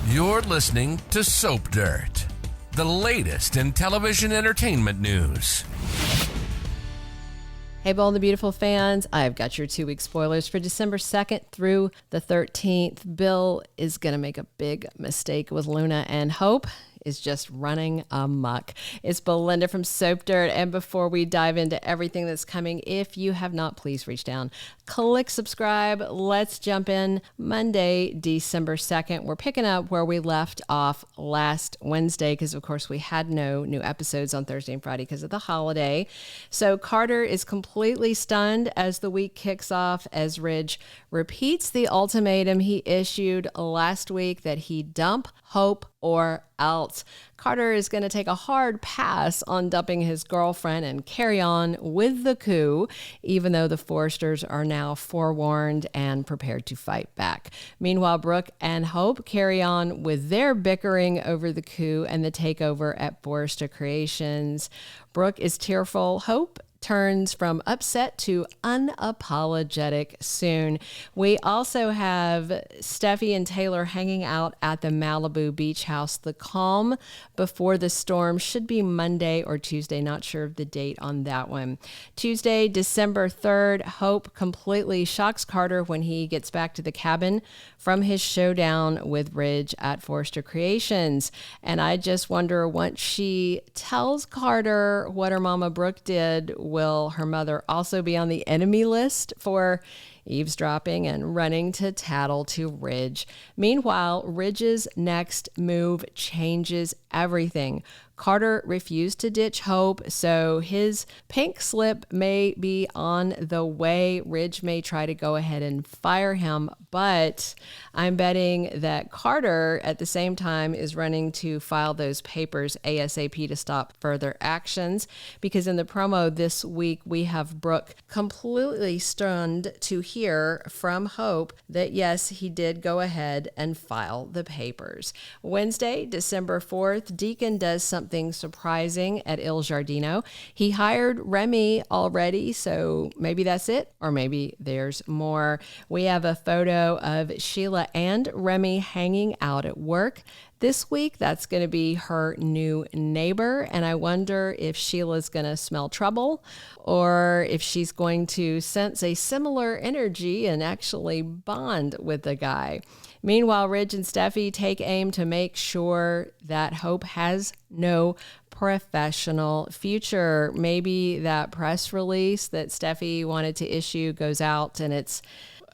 You're listening to Soap Dirt, the latest in television entertainment news. Hey, Bold and the Beautiful fans, I've got your 2-week spoilers for December 2nd through the 13th. Bill is going to make a big mistake with Luna, and Hope is just running amok. It's Belinda from Soap Dirt, and before we dive into everything that's coming, if you have not, please reach down, click subscribe. Let's jump in. Monday, December 2nd. We're picking up where we left off last Wednesday because, of course, we had no new episodes on Thursday and Friday because of the holiday. So Carter is completely stunned as the week kicks off as Ridge repeats the ultimatum he issued last week that he dump Hope or else. Carter is going to take a hard pass on dumping his girlfriend and carry on with the coup, even though the Forresters are now forewarned and prepared to fight back. Meanwhile, Brooke and Hope carry on with their bickering over the coup and the takeover at Forrester Creations. Brooke is tearful. Hope turns from upset to unapologetic soon. We also have Steffy and Taylor hanging out at the Malibu Beach house. The calm before the storm should be Monday or Tuesday. Not sure of the date on that one. Tuesday, December 3rd, Hope completely shocks Carter when he gets back to the cabin from his showdown with Ridge at Forrester Creations. And I just wonder, once she tells Carter what her mama Brooke did, will her mother also be on the enemy list for eavesdropping and running to tattle to Ridge? Meanwhile, Ridge's next move changes everything. Carter refused to ditch Hope, so his pink slip may be on the way. Ridge may try to go ahead and fire him, but I'm betting that Carter at the same time is running to file those papers ASAP to stop further actions, because in the promo this week we have Brooke completely stunned to hear from Hope that yes, he did go ahead and file the papers. Wednesday, December 4th, Deacon does something surprising at Il Giardino. He hired Remy already, so maybe that's it, or maybe there's more. We have a photo of Sheila and Remy hanging out at work. This week, that's going to be her new neighbor, and I wonder if Sheila's going to smell trouble or if she's going to sense a similar energy and actually bond with the guy. Meanwhile, Ridge and Steffy take aim to make sure that Hope has no professional future. Maybe that press release that Steffy wanted to issue goes out and it's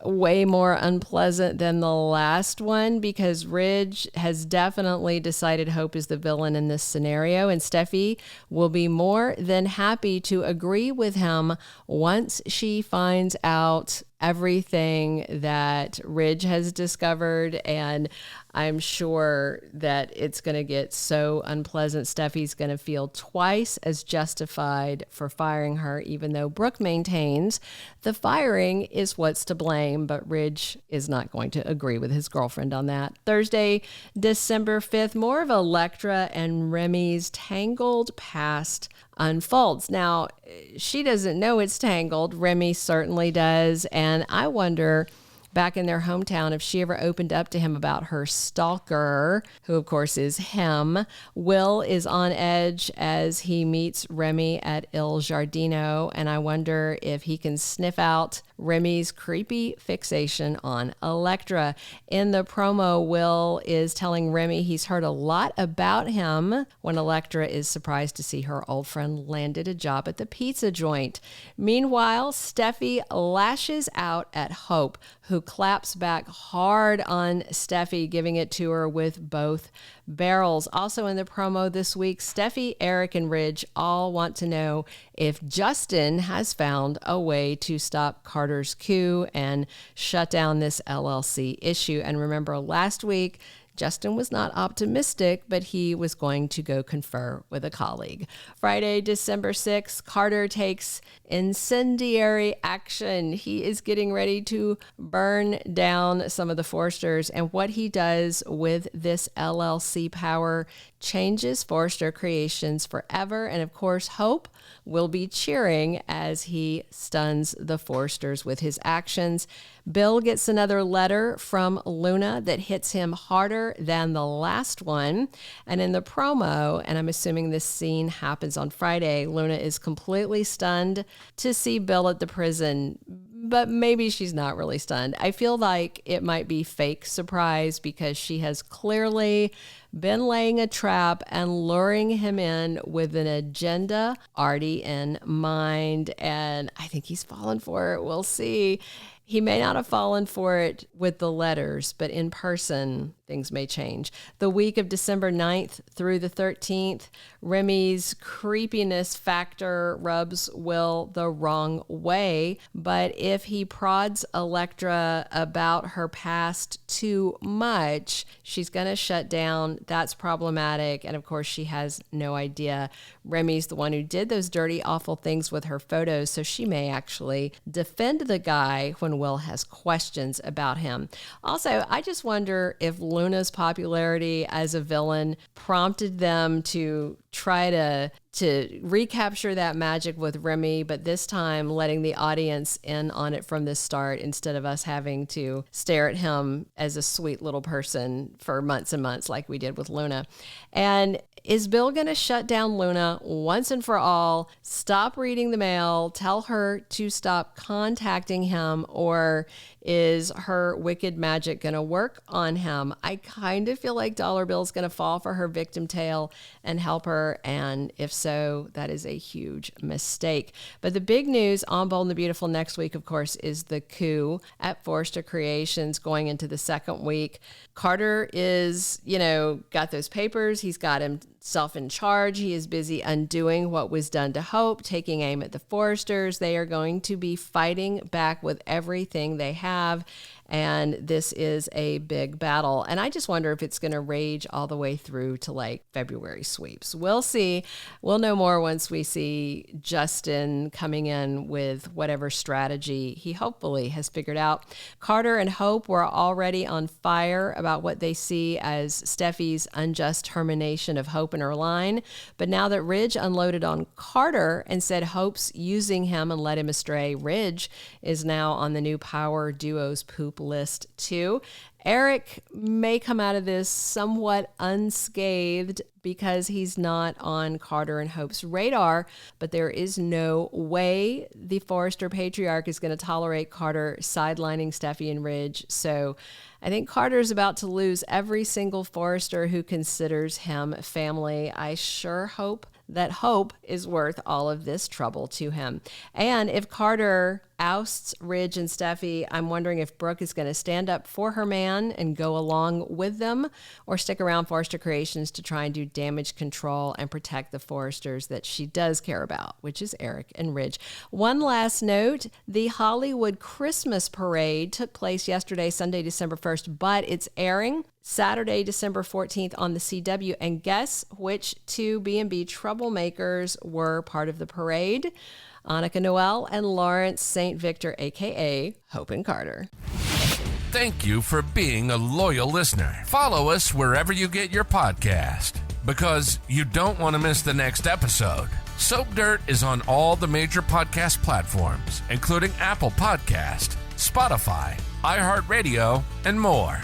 way more unpleasant than the last one, because Ridge has definitely decided Hope is the villain in this scenario, and Steffy will be more than happy to agree with him once she finds out everything that Ridge has discovered, and I'm sure that it's going to get so unpleasant. Steffy's going to feel twice as justified for firing her, even though Brooke maintains the firing is what's to blame, but Ridge is not going to agree with his girlfriend on that. Thursday, December 5th, more of Electra and Remy's tangled past unfolds. Now, she doesn't know it's tangled. Remy certainly does. And I wonder, back in their hometown, if she ever opened up to him about her stalker, who of course is him. Will is on edge as he meets Remy at Il Giardino, and I wonder if he can sniff out Remy's creepy fixation on Electra. In the promo, Will is telling Remy he's heard a lot about him when Electra is surprised to see her old friend landed a job at the pizza joint. Meanwhile, Steffy lashes out at Hope, who claps back hard on Steffy, giving it to her with both barrels. Also in the promo this week, Steffy, Eric, and Ridge all want to know if Justin has found a way to stop Carter's coup and shut down this LLC issue. And remember, last week, Justin was not optimistic, but he was going to go confer with a colleague. Friday, December 6th, Carter takes incendiary action. He is getting ready to burn down some of the Forresters, and what he does with this LLC power changes Forrester Creations forever. And of course, Hope will be cheering as he stuns the Forresters with his actions. Bill gets another letter from Luna that hits him harder better than the last one. And in the promo, and I'm assuming this scene happens on Friday, Luna is completely stunned to see Bill at the prison, but maybe she's not really stunned. I feel like it might be fake surprise because she has clearly been laying a trap and luring him in with an agenda already in mind. And I think he's fallen for it. We'll see. He may not have fallen for it with the letters, but in person, things may change. The week of December 9th through the 13th, Remy's creepiness factor rubs Will the wrong way. But if he prods Electra about her past too much, she's going to shut down. That's problematic. And of course, she has no idea Remy's the one who did those dirty, awful things with her photos. So she may actually defend the guy when Will has questions about him. Also, I just wonder if Luna's popularity as a villain prompted them to try to recapture that magic with Remy, but this time letting the audience in on it from the start instead of us having to stare at him as a sweet little person for months and months like we did with Luna. And is Bill going to shut down Luna once and for all, stop reading the mail, tell her to stop contacting him, or is her wicked magic going to work on him? I kind of feel like Dollar Bill's going to fall for her victim tale and help her, and if so, that is a huge mistake. But the big news on Bold and the Beautiful next week, of course, is the coup at Forrester Creations going into the second week. Carter is, got those papers. He's got himself in charge. He is busy undoing what was done to Hope, taking aim at the Forresters. They are going to be fighting back with everything they have. And this is a big battle. And I just wonder if it's going to rage all the way through to like February sweeps. We'll see. We'll know more once we see Justin coming in with whatever strategy he hopefully has figured out. Carter and Hope were already on fire about what they see as Steffy's unjust termination of Hope and her line. But now that Ridge unloaded on Carter and said Hope's using him and led him astray, Ridge is now on the new power duos poop list too. Eric may come out of this somewhat unscathed because he's not on Carter and Hope's radar, but there is no way the Forrester patriarch is going to tolerate Carter sidelining Steffy and Ridge. So I think Carter's about to lose every single Forrester who considers him family. I sure hope that Hope is worth all of this trouble to him. And if Carter ousts Ridge and Steffy, I'm wondering if Brooke is going to stand up for her man and go along with them, or stick around Forrester Creations to try and do damage control and protect the Forresters that she does care about, which is Eric and Ridge. One last note, the Hollywood Christmas Parade took place yesterday, Sunday, December 1st, but it's airing Saturday, December 14th on the CW. And guess which two B&B troublemakers were part of the parade? Annika Noelle and Lawrence St. Victor, a.k.a. Hope and Carter. Thank you for being a loyal listener. Follow us wherever you get your podcast, because you don't want to miss the next episode. Soap Dirt is on all the major podcast platforms, including Apple Podcast, Spotify, iHeartRadio, and more.